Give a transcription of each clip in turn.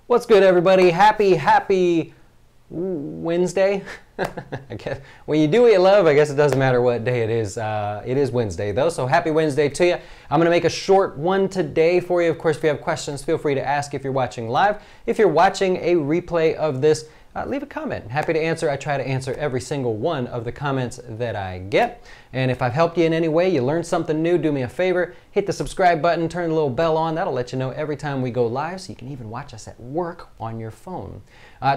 What's good, everybody? Happy Wednesday. I guess when you do what you love, I guess it doesn't matter what day it is. It is Wednesday though, so happy Wednesday to you. I'm going to make a short one today for you. Of course, if you have questions, feel free to ask if you're watching live. If you're watching a replay of this, leave a comment. Happy to answer. I try to answer every single one of the comments that I get. And if I've helped you in any way, you learned something new, do me a favor, hit the subscribe button, turn the little bell on. That'll let you know every time we go live, so you can even watch us at work on your phone.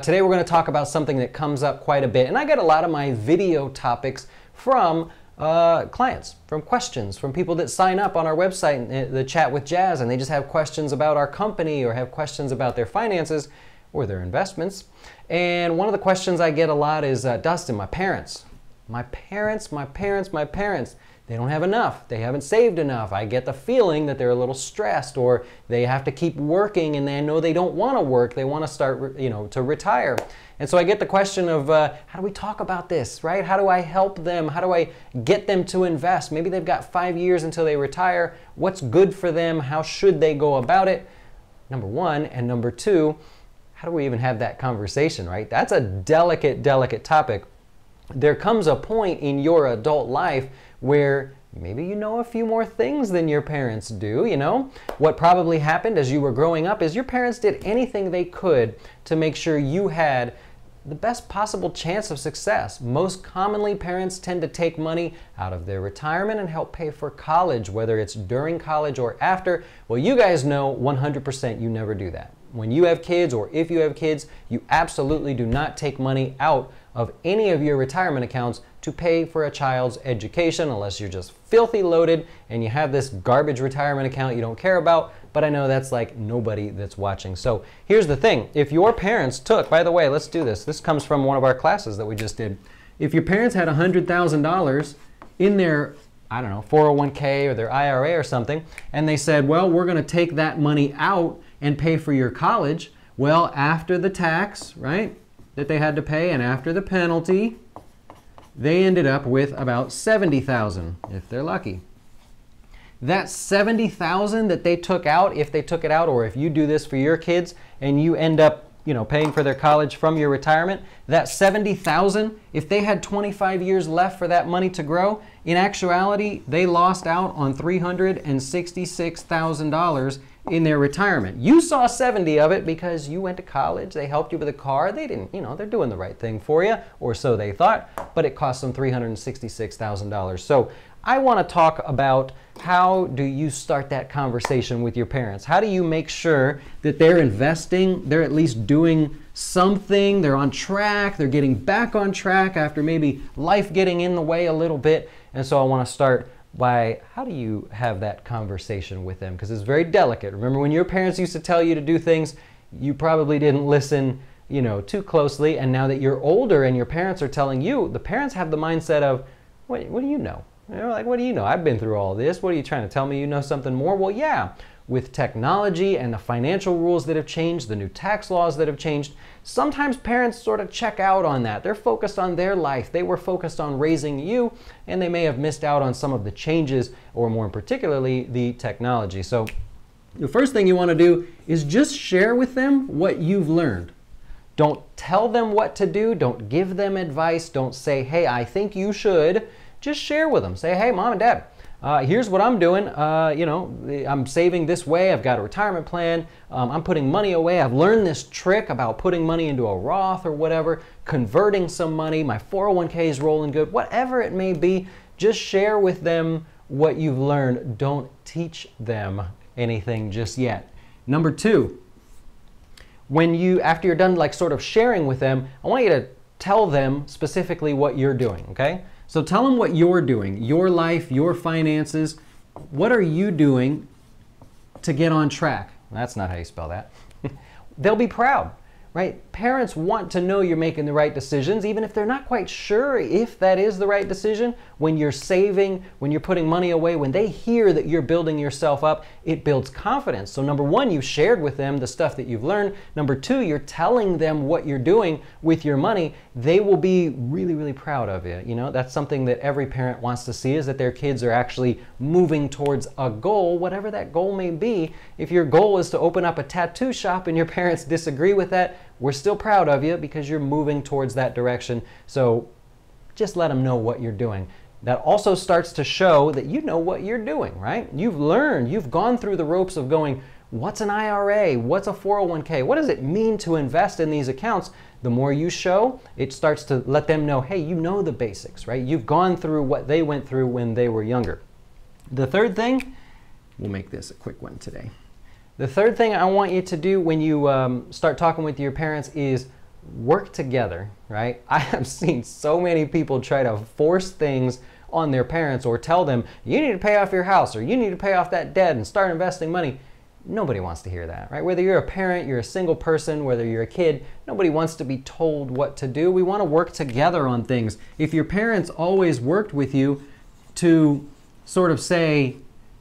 Today we're going to talk about something that comes up quite a bit, and I get a lot of my video topics from clients, from questions, from people that sign up on our website, the Chat with Jazz, and they just have questions about our company or have questions about their finances or their investments. And one of the questions I get a lot is, Dustin, my parents, they don't have enough. They haven't saved enough. I get the feeling that they're a little stressed, or they have to keep working and they know they don't want to work. They want to start, to retire. And so I get the question of, how do we talk about this, right? How do I help them? How do I get them to invest? Maybe they've got 5 years until they retire. What's good for them? How should they go about it? Number one. And number two, how do we even have that conversation, right? That's a delicate topic. There comes a point in your adult life where maybe you know a few more things than your parents do, What probably happened as you were growing up is your parents did anything they could to make sure you had the best possible chance of success. Most commonly, parents tend to take money out of their retirement and help pay for college, whether it's during college or after. Well, you guys know 100% you never do that. When you have kids, or if you have kids, you absolutely do not take money out of any of your retirement accounts to pay for a child's education, unless you're just filthy loaded and you have this garbage retirement account you don't care about. But I know that's like nobody that's watching. So here's the thing. If your parents took, by the way, let's do this. This comes from one of our classes that we just did. If your parents had $100,000 in their, 401k or their IRA or something, and they said, well, we're going to take that money out and pay for your college. Well, after the tax, right, that they had to pay, and after the penalty, they ended up with about $70,000 if they're lucky. That $70,000 that they took out, if they took it out, or if you do this for your kids and you end up paying for their college from your retirement, that $70,000, if they had 25 years left for that money to grow, in actuality, they lost out on $366,000 in their retirement. You saw 70 of it because you went to college, they helped you with a car, they didn't, they're doing the right thing for you, or so they thought, but it cost them $366,000. So I want to talk about, how do you start that conversation with your parents? How do you make sure that they're investing, they're at least doing something, they're on track, they're getting back on track after maybe life getting in the way a little bit? And so I want to start by, how do you have that conversation with them? Because it's very delicate. Remember when your parents used to tell you to do things, you probably didn't listen too closely, and now that you're older and your parents are telling you, the parents have the mindset of, what do you know? What do you know? I've been through all this. What are you trying to tell me? You know something more? Well, yeah. With technology and the financial rules that have changed, the new tax laws that have changed, sometimes parents sort of check out on that. They're focused on their life. They were focused on raising you, and they may have missed out on some of the changes, or more particularly, the technology. So the first thing you want to do is just share with them what you've learned. Don't tell them what to do. Don't give them advice. Don't say, hey, I think you should. Just share with them. Say, hey, mom and dad, here's what I'm doing. I'm saving this way. I've got a retirement plan. I'm putting money away. I've learned this trick about putting money into a Roth or whatever, converting some money. My 401k is rolling good. Whatever it may be, just share with them what you've learned. Don't teach them anything just yet. Number two, after you're done sort of sharing with them, I want you to tell them specifically what you're doing, okay? So tell them what you're doing, your life, your finances. What are you doing to get on track? That's not how you spell that. They'll be proud. right? Parents want to know you're making the right decisions, even if they're not quite sure if that is the right decision. When you're saving, when you're putting money away, when they hear that you're building yourself up, it builds confidence. So number one, you've shared with them the stuff that you've learned. Number two, you're telling them what you're doing with your money. They will be really, really proud of you. You know, that's something that every parent wants to see, is that their kids are actually moving towards a goal, whatever that goal may be. If your goal is to open up a tattoo shop and your parents disagree with that, we're still proud of you because you're moving towards that direction. So just let them know what you're doing. That also starts to show that you know what you're doing, right? You've learned, you've gone through the ropes of going, what's an IRA? What's a 401k? What does it mean to invest in these accounts? The more you show, it starts to let them know, hey, you know the basics, right? You've gone through what they went through when they were younger. The third thing, we'll make this a quick one today. The third thing I want you to do when you start talking with your parents is work together, right? I have seen so many people try to force things on their parents or tell them, you need to pay off your house or you need to pay off that debt and start investing money. Nobody wants to hear that, right? Whether you're a parent, you're a single person, whether you're a kid, nobody wants to be told what to do. We want to work together on things. If your parents always worked with you to sort of say,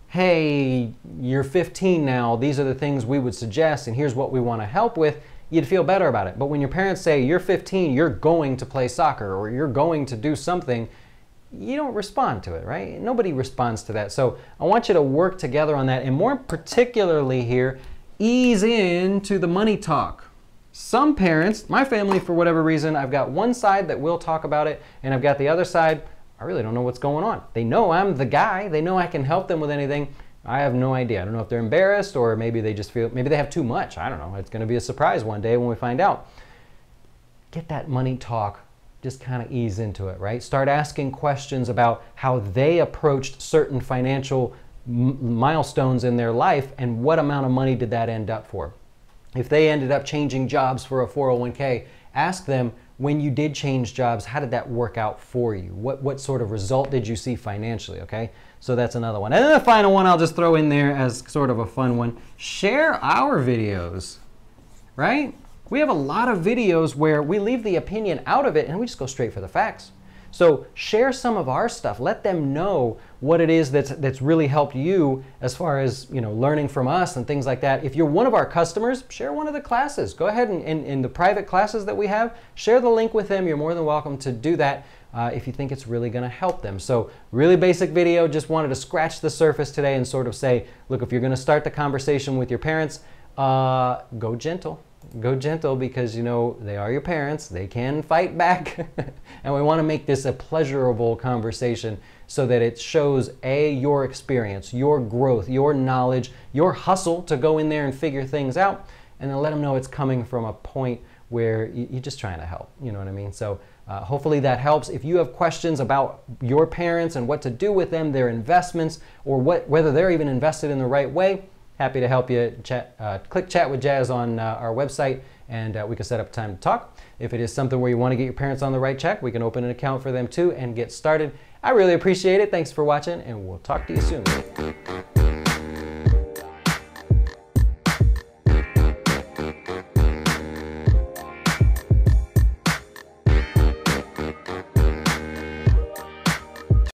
hey, you're 15 now, these are the things we would suggest and here's what we want to help with, you'd feel better about it. But when your parents say, you're 15, you're going to play soccer or you're going to do something, you don't respond to it, right? Nobody responds to that. So I want you to work together on that, and more particularly here, ease into the money talk. Some parents, my family, for whatever reason, I've got one side that will talk about it, and I've got the other side, I really don't know what's going on. They know I'm the guy. They know I can help them with anything. I have no idea. I don't know if they're embarrassed or maybe they just feel, maybe they have too much. I don't know. It's going to be a surprise one day when we find out. Get that money talk. Just kind of ease into it, right? Start asking questions about how they approached certain financial milestones in their life and what amount of money did that end up for. If they ended up changing jobs for a 401k, ask them, when you did change jobs, how did that work out for you? What sort of result did you see financially, okay? So that's another one. And then the final one I'll just throw in there as sort of a fun one. Share our videos, right? We have a lot of videos where we leave the opinion out of it and we just go straight for the facts. So share some of our stuff. Let them know what it is that's really helped you as far as, you know, learning from us and things like that. If you're one of our customers, share one of the classes. Go ahead and in the private classes that we have, share the link with them. You're more than welcome to do that if you think it's really going to help them. So really basic video, just wanted to scratch the surface today and sort of say, look, if you're going to start the conversation with your parents, go gentle. Go gentle because, you know, they are your parents. They can fight back. And we want to make this a pleasurable conversation so that it shows, A, your experience, your growth, your knowledge, your hustle to go in there and figure things out, and then let them know it's coming from a point where you're just trying to help. You know what I mean? So hopefully that helps. If you have questions about your parents and what to do with them, their investments, or whether they're even invested in the right way, happy to help you. Click Chat with Jazz on our website and we can set up time to talk. If it is something where you want to get your parents on the right track, we can open an account for them too and get started. I really appreciate it. Thanks for watching and we'll talk to you soon.